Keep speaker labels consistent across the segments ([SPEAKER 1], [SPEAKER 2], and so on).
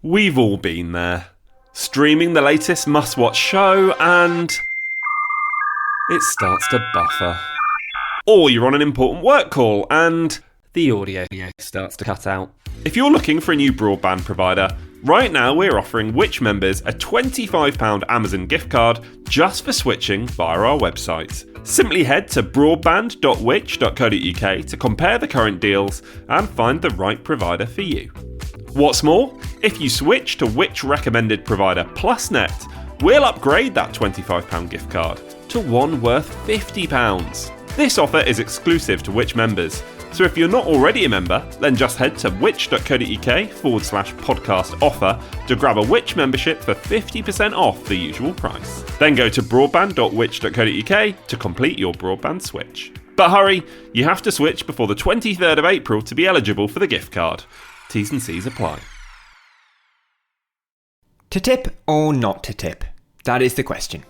[SPEAKER 1] We've all been there. Streaming the latest must-watch show and it starts to buffer. Or you're on an important work call and the audio starts to cut out. If you're looking for a new broadband provider, right now we're offering Which members a £25 Amazon gift card just for switching via our website. Simply head to broadband.which.co.uk to compare the current deals and find the right provider for you. What's more, if you switch to Which recommended provider PlusNet, we'll upgrade that £25 gift card to one worth £50. This offer is exclusive to Which members, so if you're not already a member, then just head to which.co.uk/podcast offer to grab a Which membership for 50% off the usual price. Then go to broadband.which.co.uk to complete your broadband switch. But hurry, you have to switch before the 23rd of April to be eligible for the gift card. T's and C's apply.
[SPEAKER 2] To tip or not to tip? That is the question.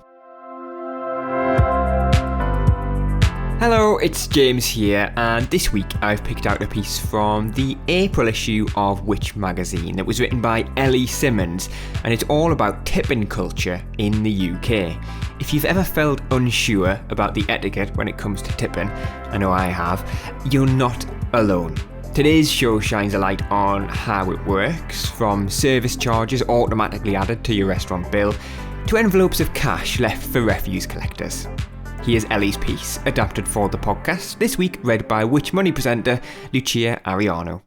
[SPEAKER 2] Hello, it's James here, and this week I've picked out a piece from the April issue of Which magazine that was written by Ellie Simmons, and it's all about tipping culture in the UK. If you've ever felt unsure about the etiquette when it comes to tipping, I know I have, you're not alone. Today's show shines a light on how it works, from service charges automatically added to your restaurant bill, to envelopes of cash left for refuse collectors. Here's Ellie's piece, adapted for the podcast, this week read by Which Money presenter Lucia Ariano.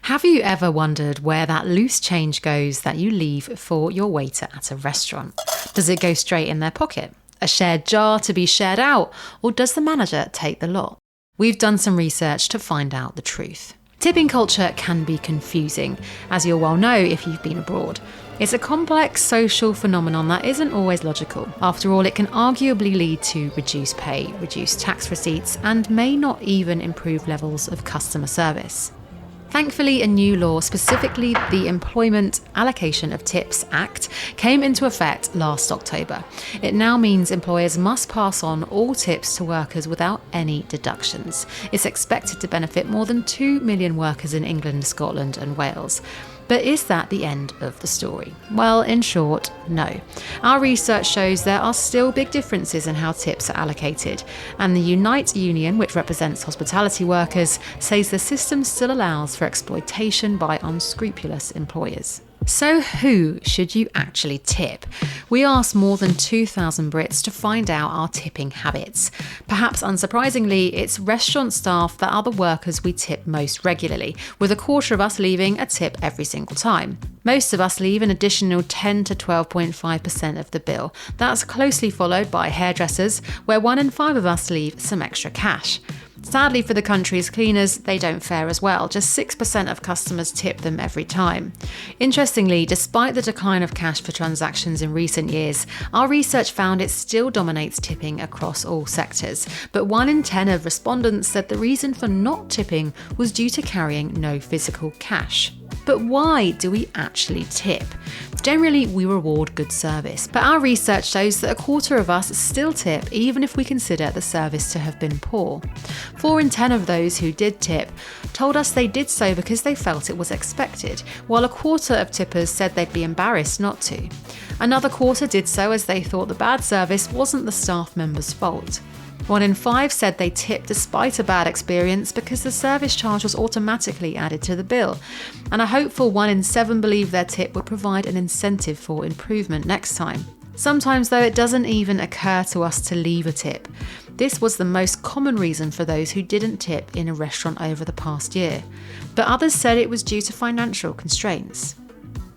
[SPEAKER 3] Have you ever wondered where that loose change goes that you leave for your waiter at a restaurant? Does it go straight in their pocket? A shared jar to be shared out? Or does the manager take the lot? We've done some research to find out the truth. Tipping culture can be confusing, as you'll well know if you've been abroad. It's a complex social phenomenon that isn't always logical. After all, it can arguably lead to reduced pay, reduced tax receipts, and may not even improve levels of customer service. Thankfully, a new law, specifically the Employment Allocation of Tips Act, came into effect last October. It now means employers must pass on all tips to workers without any deductions. It's expected to benefit more than 2 million workers in England, Scotland and Wales. But is that the end of the story? Well, in short, no. Our research shows there are still big differences in how tips are allocated, and the Unite Union, which represents hospitality workers, says the system still allows for exploitation by unscrupulous employers. So who should you actually tip? We asked more than 2,000 Brits to find out our tipping habits. Perhaps unsurprisingly, it's restaurant staff that are the workers we tip most regularly, with a quarter of us leaving a tip every single time. Most of us leave an additional 10 to 12.5% of the bill. That's closely followed by hairdressers, where 1 in 5 of us leave some extra cash. Sadly for the country's cleaners, they don't fare as well. Just 6% of customers tip them every time. Interestingly, despite the decline of cash for transactions in recent years, our research found it still dominates tipping across all sectors. But 1 in 10 of respondents said the reason for not tipping was due to carrying no physical cash. But why do we actually tip? Generally, we reward good service, but our research shows that a quarter of us still tip even if we consider the service to have been poor. 4 in 10 of those who did tip told us they did so because they felt it was expected, while a quarter of tippers said they'd be embarrassed not to. Another quarter did so as they thought the bad service wasn't the staff member's fault. 1 in 5 said they tipped despite a bad experience because the service charge was automatically added to the bill. And a hopeful 1 in 7 believed their tip would provide an incentive for improvement next time. Sometimes, though, it doesn't even occur to us to leave a tip. This was the most common reason for those who didn't tip in a restaurant over the past year. But others said it was due to financial constraints.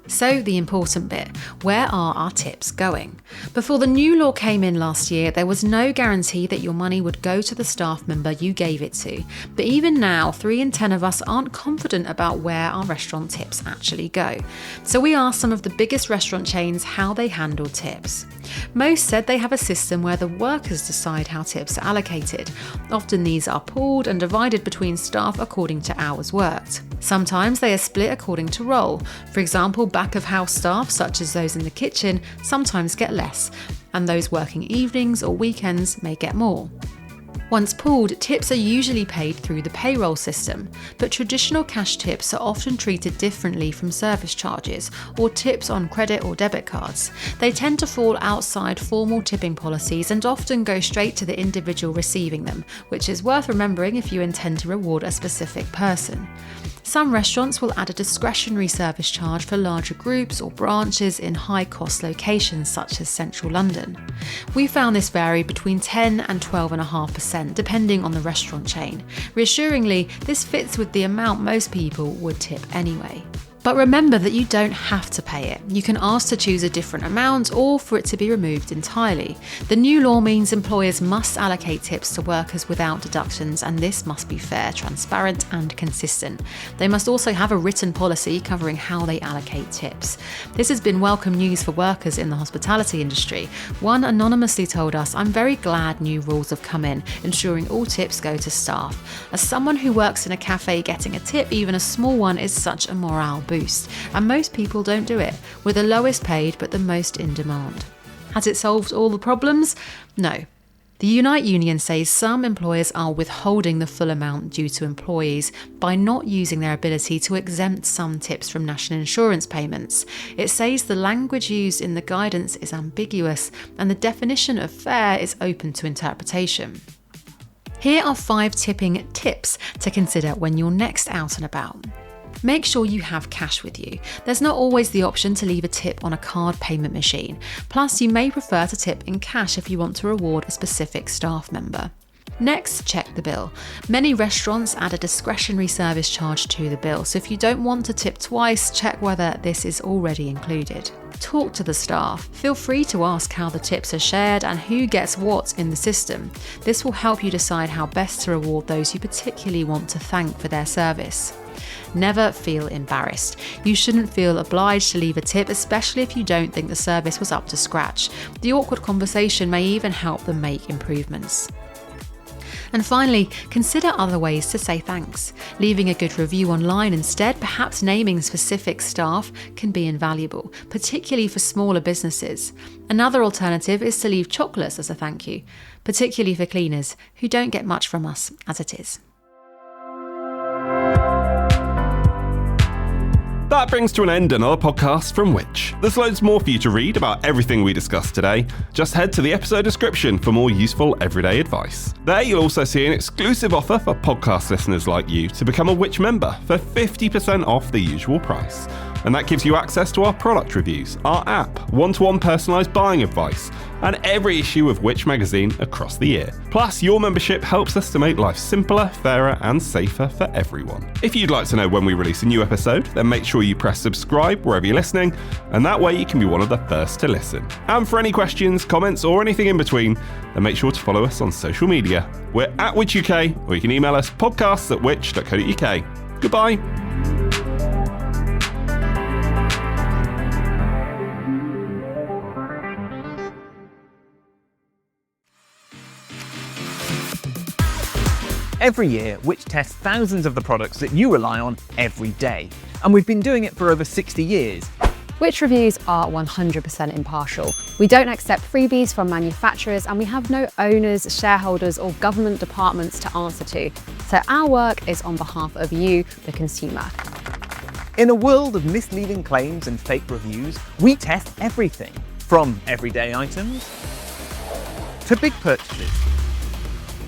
[SPEAKER 3] So the important bit, where are our tips going? Before the new law came in last year, there was no guarantee that your money would go to the staff member you gave it to. But even now, 3 in 10 of us aren't confident about where our restaurant tips actually go. So we asked some of the biggest restaurant chains how they handle tips. Most said they have a system where the workers decide how tips are allocated. Often these are pooled and divided between staff according to hours worked. Sometimes they are split according to role. For example, back of house staff, such as those in the kitchen, sometimes get less, and those working evenings or weekends may get more. Once pooled, tips are usually paid through the payroll system, but traditional cash tips are often treated differently from service charges or tips on credit or debit cards. They tend to fall outside formal tipping policies and often go straight to the individual receiving them, which is worth remembering if you intend to reward a specific person. Some restaurants will add a discretionary service charge for larger groups or branches in high-cost locations such as central London. We found this varied between 10 and 12.5%, depending on the restaurant chain. Reassuringly, this fits with the amount most people would tip anyway. But remember that you don't have to pay it. You can ask to choose a different amount or for it to be removed entirely. The new law means employers must allocate tips to workers without deductions, and this must be fair, transparent and consistent. They must also have a written policy covering how they allocate tips. This has been welcome news for workers in the hospitality industry. One anonymously told us, "I'm very glad new rules have come in, ensuring all tips go to staff. As someone who works in a cafe, getting a tip, even a small one, is such a morale boost. And most people don't do it. We're the lowest paid but the most in demand." Has it solved all the problems? No. The Unite Union says some employers are withholding the full amount due to employees by not using their ability to exempt some tips from national insurance payments. It says the language used in the guidance is ambiguous and the definition of fair is open to interpretation. Here are 5 tipping tips to consider when you're next out and about. Make sure you have cash with you. There's not always the option to leave a tip on a card payment machine. Plus, you may prefer to tip in cash if you want to reward a specific staff member. Next, check the bill. Many restaurants add a discretionary service charge to the bill, so if you don't want to tip twice, check whether this is already included. Talk to the staff. Feel free to ask how the tips are shared and who gets what in the system. This will help you decide how best to reward those you particularly want to thank for their service. Never feel embarrassed. You shouldn't feel obliged to leave a tip, especially if you don't think the service was up to scratch. The awkward conversation may even help them make improvements. And finally, consider other ways to say thanks. Leaving a good review online instead, perhaps naming specific staff, can be invaluable, particularly for smaller businesses. Another alternative is to leave chocolates as a thank you, particularly for cleaners who don't get much from us as it is.
[SPEAKER 1] That brings to an end another podcast from Which. There's loads more for you to read about everything we discussed today. Just head to the episode description for more useful everyday advice. There you'll also see an exclusive offer for podcast listeners like you to become a Which member for 50% off the usual price. And that gives you access to our product reviews, our app, one-to-one personalised buying advice, and every issue of Which magazine across the year. Plus, your membership helps us to make life simpler, fairer and safer for everyone. If you'd like to know when we release a new episode, then make sure you press subscribe wherever you're listening, and that way you can be one of the first to listen. And for any questions, comments or anything in between, then make sure to follow us on social media. We're at Which UK, or you can email us podcasts@which.co.uk. Goodbye.
[SPEAKER 4] Every year, Which tests thousands of the products that you rely on every day. And we've been doing it for over 60 years.
[SPEAKER 5] Which reviews are 100% impartial. We don't accept freebies from manufacturers and we have no owners, shareholders or government departments to answer to. So our work is on behalf of you, the consumer.
[SPEAKER 4] In a world of misleading claims and fake reviews, we test everything, from everyday items to big purchases,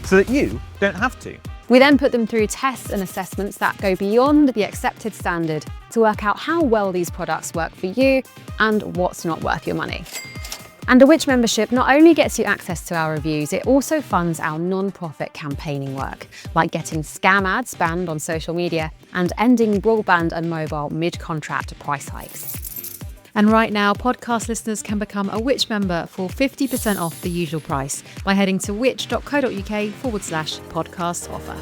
[SPEAKER 4] so that you don't have to.
[SPEAKER 5] We then put them through tests and assessments that go beyond the accepted standard to work out how well these products work for you and what's not worth your money. And a Which membership not only gets you access to our reviews, it also funds our non-profit campaigning work, like getting scam ads banned on social media and ending broadband and mobile mid-contract price hikes.
[SPEAKER 3] And right now, podcast listeners can become a Which member for 50% off the usual price by heading to which.co.uk/podcast offer.